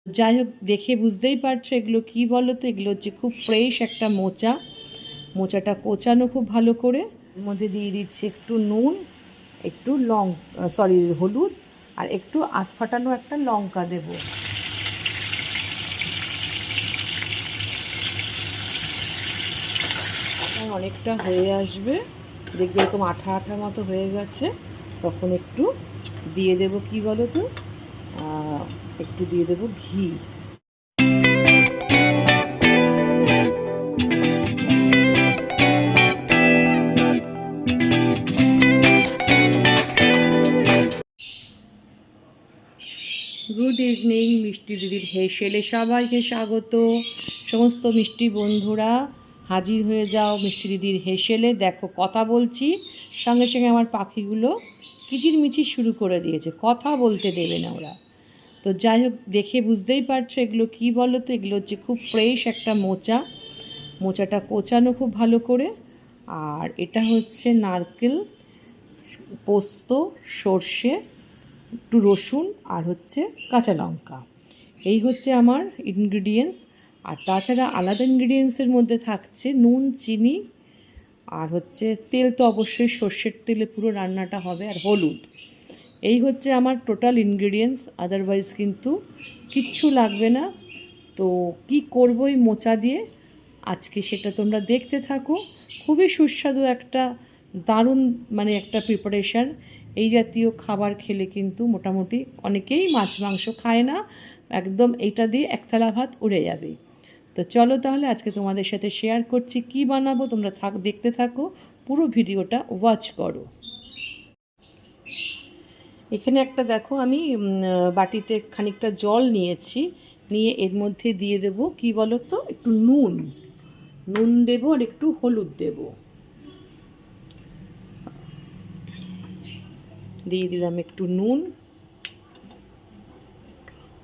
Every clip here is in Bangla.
যাই হোক, দেখে বুঝতেই পারছো এগুলো কি বলো তো, এগুলো হচ্ছে খুব ফ্রেশ একটা মোচা। মোচাটা কোচানো খুব ভালো করে। এর মধ্যে দিয়ে দিচ্ছি একটু নুন, একটু হলুদ, আর একটু আধ ফাটানো একটা লঙ্কা দেব। অনেকটা হয়ে আসবে, দেখবে এরকম আঠা আঠা মতো হয়ে গেছে, তখন একটু দিয়ে দেব কি বলো তো, একটু দিয়ে দেব ঘি। গুড ইভিনিং মিষ্টি দিদির হেসেলে সবাইকে স্বাগত। সমস্ত মিষ্টি বন্ধুরা হাজির হয়ে যাও মিষ্টি দিদির হেসেলে। দেখো কথা বলছি, সঙ্গে সঙ্গে আমার পাখিগুলো কিচিরমিচির শুরু করে দিয়েছে, কথা বলতে দেবে না ওরা। তো যাই হোক, দেখে বুঝতেই পারছো এগুলো কি বলো তো, এগুলো হচ্ছে খুব ফ্রেশ একটা মোচা। মোচাটা কোচানো খুব ভালো করে। আর এটা হচ্ছে নারকেল, পোস্ত, সর্ষে, একটু রসুন, আর হচ্ছে কাঁচা লঙ্কা। এই হচ্ছে আমার ইনগ্রিডিয়েন্টস। আর তাছাড়া আলাদা ইনগ্রিডিয়েন্টসের মধ্যে থাকছে নুন, চিনি, আর হচ্ছে তেল, তো অবশ্যই সর্ষের তেলে পুরো রান্নাটা হবে, আর হলুদ। এই হচ্ছে আমার টোটাল ইনগ্রিডিয়েন্টস, আদারওয়াইজ কিন্তু কিচ্ছু লাগবে না। তো কি করবো এই মোচা দিয়ে আজকে সেটা তোমরা দেখতে থাকো। খুবই সুস্বাদু একটা, দারুণ একটা প্রিপারেশান। এই জাতীয় খাবার খেলে কিন্তু মোটামুটি অনেকেই মাছ মাংস খায় না, একদম এইটা দিয়ে এক থালা ভাত উড়ে যাবে। তো চলো তাহলে আজকে তোমাদের সাথে শেয়ার করছি কি বানাবো, তোমরা দেখতে থাকো, পুরো ভিডিওটা ওয়াচ করো। এখানে একটা দেখো, আমি বাটিতে খানিকটা জল নিয়েছি, নিয়ে এর মধ্যে দিয়ে দেব কি বলো তো, একটু নুন দেবো, আর একটু হলুদ দেব। দিয়ে দিলাম একটু নুন,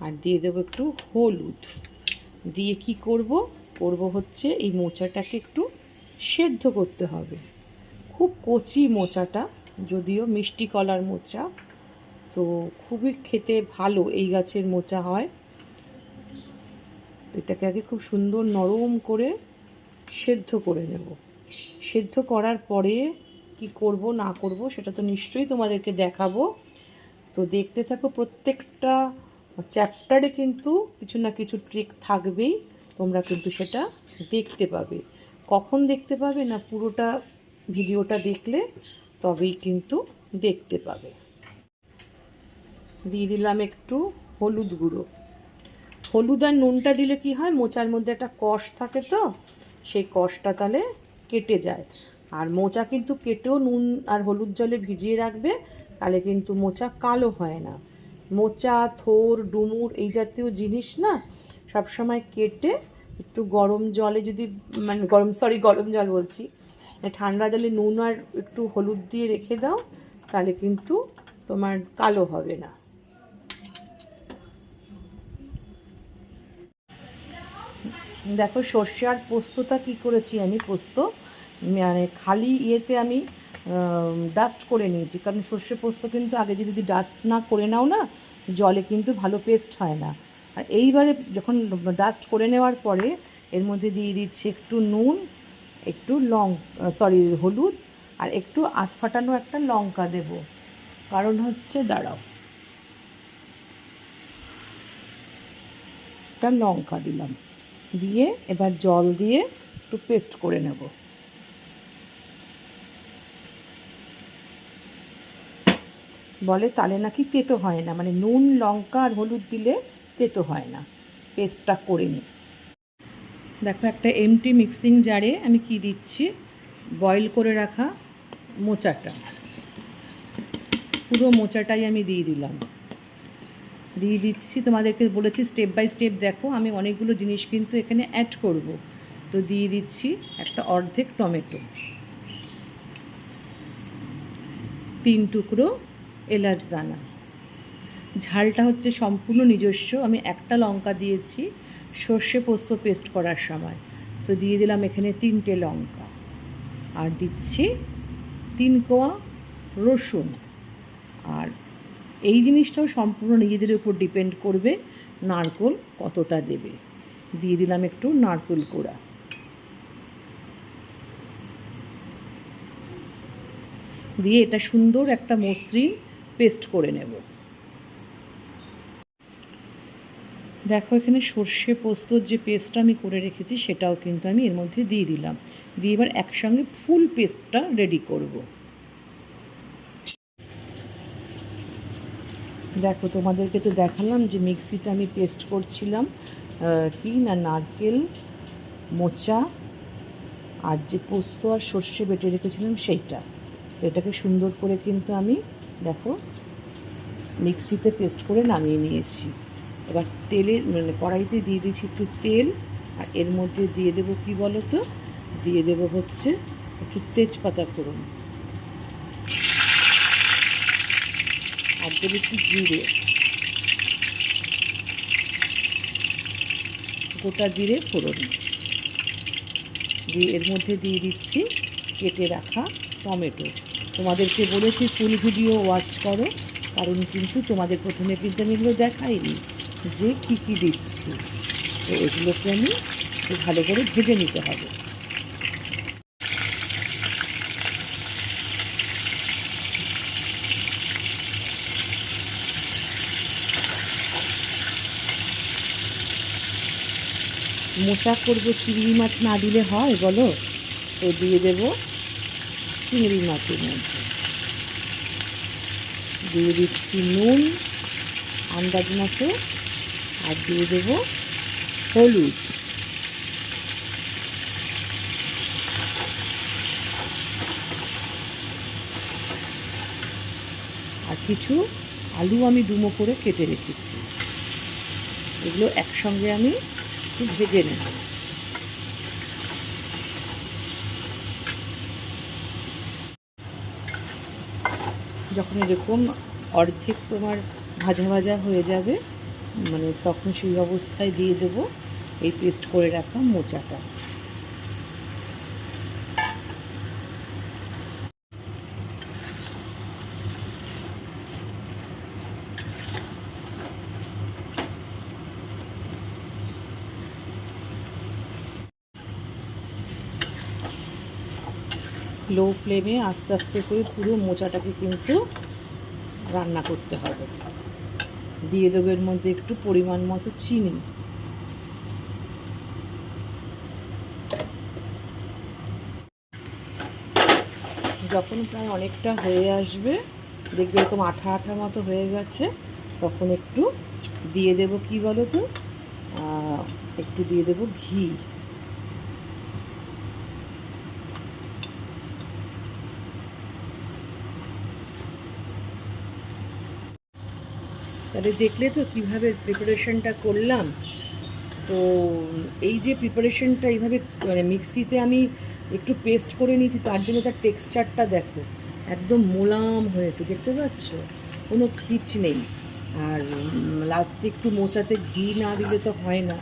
আর দিয়ে দেবো একটু হলুদ। দিয়ে কি করব হচ্ছে এই মোচাটাকে একটু সেদ্ধ করতে হবে। খুব কচি মোচাটা, যদিও মিষ্টি কলার মোচা, তো খুবই খেতে ভালো এই গাছের মোচা হয়। এটাকে আগে খুব সুন্দর নরম করে সেদ্ধ করে নেব। সেদ্ধ করার পরে কি করব না করব সেটা তো নিশ্চয়ই তোমাদেরকে দেখাবো। তো দেখতে থাকো, প্রত্যেকটা চ্যাপ্টারে কিন্তু কিছু না কিছু ট্রিক থাকবেই, তোমরা কিন্তু সেটা দেখতে পাবে। কখন দেখতে পাবে না, পুরোটা ভিডিওটা দেখলে তবেই কিন্তু দেখতে পাবে। দিয়ে দিলাম একটু হলুদ গুঁড়ো। হলুদ আর নুনটা দিলে কি হয়, মোচার মধ্যে একটা কষ থাকে, তো সেই কষটা তাহলে কেটে যায়। আর মোচা কিন্তু কেটেও নুন আর হলুদ জলে ভিজিয়ে রাখবে, তাহলে কিন্তু মোচা কালো হয় না। মোচা, থোর, ডুমুর এই জাতীয় জিনিস না সবসময় কেটে একটু গরম জলে যদি, গরম জল বলছি, ঠান্ডা জলে নুন আর একটু হলুদ দিয়ে রেখে দাও, তাহলে কিন্তু তোমার কালো হবে না। দেখো সর্ষে আর পোস্তটা কী করেছি আমি, পোস্ত খালি ইয়েতে আমি ডাস্ট করে নিয়েছি, কারণ সর্ষে পোস্ত কিন্তু আগে যদি ডাস্ট না করে নাও না, জলে কিন্তু ভালো পেস্ট হয় না। আর এইবারে যখন ডাস্ট করে নেওয়ার পরে এর মধ্যে দিয়ে দিচ্ছি একটু নুন, একটু হলুদ, আর একটু আধ ফাটানো একটা লঙ্কা দেব। কারণ হচ্ছে, দাঁড়াও, একটা লঙ্কা দিলাম, দিয়ে এবার জল দিয়ে একটু পেস্ট করে নেব। বলে তাহলে নাকি তেতো হয় না, নুন, লঙ্কা আর হলুদ দিলে তেতো হয় না। পেস্টটা করে নিই। দেখো একটা এমটি মিক্সিং জারে আমি কি দিচ্ছি, বয়েল করে রাখা মোচাটা, পুরো মোচাটাই আমি দিয়ে দিচ্ছি। তোমাদেরকে বলেছি স্টেপ বাই স্টেপ দেখো, আমি অনেকগুলো জিনিস কিন্তু এখানে অ্যাড করব। তো দিয়ে দিচ্ছি একটা অর্ধেক টমেটো, 3 টুকরো এলাচ দানা। ঝালটা হচ্ছে সম্পূর্ণ নিজস্ব, আমি একটা লঙ্কা দিয়েছি সর্ষে পোস্ত পেস্ট করার সময়, তো দিয়ে দিলাম এখানে 3টে লঙ্কা, আর দিচ্ছি 3 কোয়া রসুন। আর এই জিনিসটাও সম্পূর্ণ নিজেদের উপর ডিপেন্ড করবে, নারকেল কতটা দেবে। দিয়ে দিলাম একটু নারকেল কোড়া। দিয়ে এটা সুন্দর একটা মসৃণ পেস্ট করে নেব। দেখো এখানে সর্ষে পোস্তর যে পেস্টটা আমি করে রেখেছি সেটাও কিন্তু আমি এর মধ্যে দিয়ে দিলাম। দিয়ে এবার একসঙ্গে ফুল পেস্টটা রেডি করব। দেখো তোমাদেরকে তো দেখালাম যে মিক্সিতে আমি পেস্ট করছিলাম কি না নারকেল, মোচা আর যে পোস্ত আর সর্ষে বেটে রেখেছিলাম সেইটা। এটাকে সুন্দর করে কিন্তু আমি দেখো মিক্সিতে পেস্ট করে নামিয়ে নিয়েছি। এবার তেলে মানে কড়াইতে দিয়ে দিয়েছি একটু তেল, আর এর মধ্যে দিয়ে দেবো কি বলো তো, দিয়ে দেবো হচ্ছে একটু তেজপাতা ফোড়ন, আর দেবো একটু জিরে, গোটা জিরে ফোড়ন দিয়ে এর মধ্যে দিয়ে দিচ্ছি কেটে রাখা টমেটো। তোমাদেরকে বলেছি ফুল ভিডিও ওয়াচ করো, কারণ কিন্তু তোমাদের প্রথমে কিন্তু আমি এগুলো দেখাইনি যে কী কী দিচ্ছি। তো এগুলোকে আমি একটু ভালো করে ভেজে নিতে হবে। মোচা করবো, চিংড়ি মাছ না দিলে হয় বলো? তো দিয়ে দেবো চিংড়ি মাছের মধ্যে, দিয়ে দিচ্ছি নুন আন্দাজ মতো, আর দিয়ে দেবো হলুদ, আর কিছু আলু আমি ডুমো করে কেটে রেখেছি। এগুলো একসঙ্গে আমি একটু ভেজে নেব। যখন এরকম অর্ধেক তোমার ভাজা ভাজা হয়ে যাবে, মানে তখন সেই অবস্থায় দিয়ে দেবো এই পেস্ট করে রাখা মোচাটা। লো ফ্লেমে আস্তে আস্তে করে পুরো মোচাটাকে কিন্তু রান্না করতে হবে। দিয়ে দেবো এর মধ্যে একটু পরিমাণ মতো চিনি। যখন প্রায় অনেকটা হয়ে আসবে, দেখবে এরকম আঠা আঠা মতো হয়ে গেছে, তখন একটু দিয়ে দেবো কি বলো তো, একটু দিয়ে দেবো ঘি। তাহলে দেখলে তো কীভাবে প্রিপারেশনটা করলাম। তো এই যে প্রিপারেশনটা এইভাবে মানে মিক্সিতে আমি একটু পেস্ট করে নিয়েছি, তার জন্য তার টেক্সচারটা দেখো একদম মোলাম হয়েছে, দেখতে পাচ্ছ, কোনো খিচ নেই। আর লাস্টে একটু মোচাতে ঘি না দিলে তো হয় না,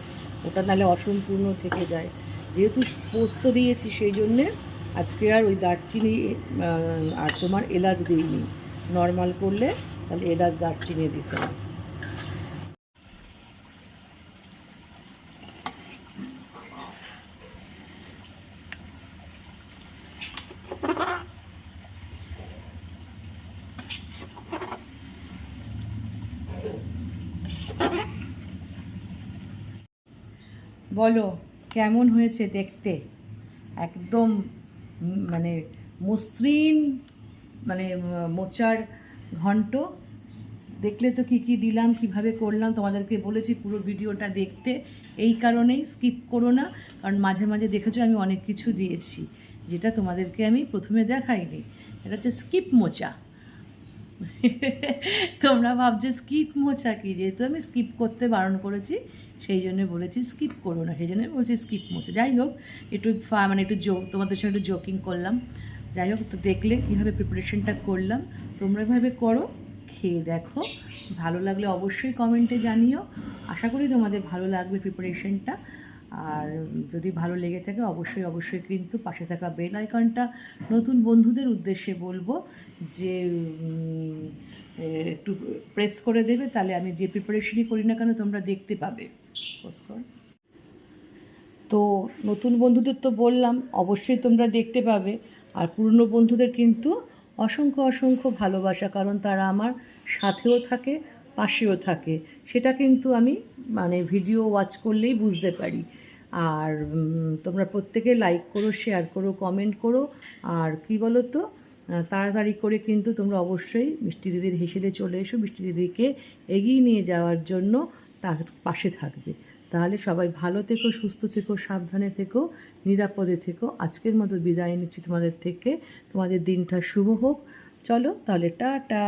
ওটা নাহলে অসম্পূর্ণ থেকে যায়। যেহেতু পোস্ত দিয়েছি সেই জন্যে আজকে আর ওই দারচিনি আর তোমার এলাচ দিইনি। নর্মাল করলে তাহলে এলাচ দারচিনি দিতে হয়। বলো কেমন হয়েছে দেখতে? একদম মানে মসৃণ, মানে মোচার ঘন্ট। দেখলে তো কী কী দিলাম, কিভাবে করলাম, তোমাদেরকে বলেছি পুরো ভিডিওটা দেখতে। এই কারণেই স্কিপ করো না, কারণ মাঝে মাঝে দেখেছো আমি অনেক কিছু দিয়েছি যেটা তোমাদেরকে আমি প্রথমে দেখাইনি। এটা হচ্ছে স্কিপ মোচা। তোমরা ভাবছো স্কিপ মোচা কি, যেহেতু আমি স্কিপ করতে বারণ করেছি সেই জন্য বলেছি স্কিপ করো না, সেই জন্য বলছি স্কিপ মোচা। যাই হোক, একটু মানে একটু তোমাদের সঙ্গে একটু জোকিং করলাম। যাই হোক, তো দেখলে কীভাবে প্রিপারেশনটা করলাম, তোমরা এভাবে করো, খেয়ে দেখো। ভালো লাগলে অবশ্যই কমেন্টে জানিও। আশা করি তোমাদের ভালো লাগবে প্রিপারেশনটা। আর যদি ভালো লেগে থাকে অবশ্যই অবশ্যই কিন্তু পাশে থাকা বেল আইকনটা নতুন বন্ধুদের উদ্দেশ্যে বলবো যে একটু প্রেস করে দেবে, তাহলে আমি যে প্রিপারেশনই করি না কেন তোমরা দেখতে পাবে। তো নতুন বন্ধুদের তো বললাম অবশ্যই তোমরা দেখতে পাবে, আর পুরনো বন্ধুদের কিন্তু অসংখ্য অসংখ্য ভালোবাসা, কারণ তারা আমার সাথেও থাকে, পাশেও থাকে। সেটা কিন্তু আমি মানে ভিডিও ওয়াচ করলেই বুঝতে পারি। আর তোমরা প্রত্যেকে লাইক করো, শেয়ার করো, কমেন্ট করো। আর কি বলো তো, তাড়াতাড়ি করে কিন্তু তোমরা অবশ্যই মিষ্টি দিদির হেসেলে চলে এসো, মিষ্টি দিদিকে এগিয়ে নিয়ে যাওয়ার জন্য তার পাশে থাকবে। তাহলে সবাই ভালো থেকো, সুস্থ থেকো, সাবধানে থেকো, নিরাপদে থেকো। আজকের মতো বিদায় নিচ্ছি তোমাদের থেকে। তোমাদের দিনটা শুভ হোক। চলো তাহলে, টাটা।